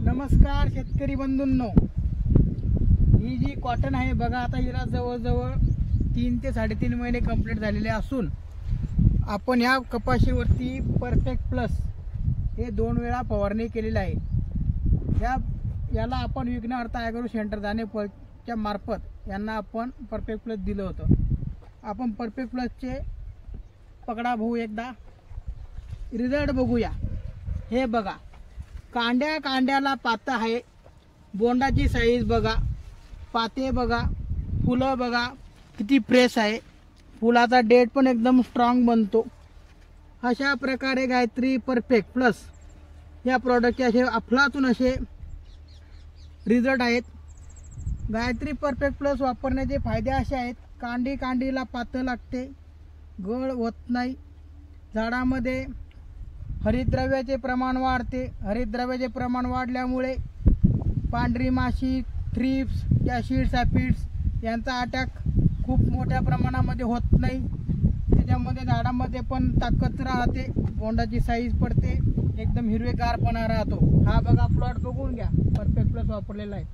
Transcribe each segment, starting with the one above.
नमस्कार शेतकरी बंधूंनो, ही जी कॉटन आहे बघा, आता हिला जवळजवळ 3 ते 3.5 महिने कंप्लीट झालेले असून आपण ह्या कपाशीवरती परफेक्ट प्लस हे 2 वेळा फवारणी केलेली आहे। याला आपण विघ्नहर्ता ॲग्रो सेंटर दाणेपळच्या मार्फत यांना आपण परफेक्ट प्लस दिलं होतं। आपण परफेक्ट प्लसचे पकडा भाऊ एकदा रिझल्ट बघूया। हे बघा, कांड्याला पात आहे, बोंडाची साईज बघा, पाते बघा, फुलं बघा किती फ्रेश आहे, फुलाचा डेट पण एकदम स्ट्रॉंग बनतो। अशा प्रकारे गायत्री परफेक्ट प्लस या प्रॉडक्टचे असे अफलातून असे रिझल्ट आहेत। गायत्री परफेक्ट प्लस वापरण्याचे फायदे असे आहेत, कांडीला पात लागते, गळ होत नाही, झाडामध्ये हरितद्रव्याचे प्रमाण वाढते। हरितद्रव्याचे प्रमाण वाढल्यामुळे पांढरी माशी, थ्रिप्स, ॲसिड्स, ॲफिड्स यांचा अटॅक खूप मोठ्या प्रमाणामध्ये होत नाही। त्याच्यामध्ये झाडामध्ये पण ताकद राहते, बोंडाची साईज पडते, एकदम हिरवेगारपणा राहतो। हा बघा प्लॉट बघून घ्या, परफेक्ट प्लस वापरलेला आहे।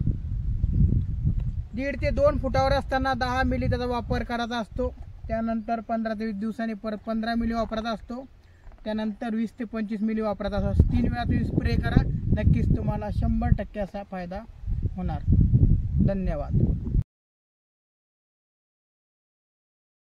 1.5 ते 2 फुटावर असताना 10 मिली त्याचा वापर करायचा असतो। त्यानंतर 15 ते 20 दिवसांनी परत 15 मिली वापरायचा असतो। त्यानंतर 20 ते 25 मिली वापरायचा असतो। 3 वेळा तुम्ही स्प्रे करा, नक्कीच तुम्हाला 100% असा फायदा होणार। धन्यवाद।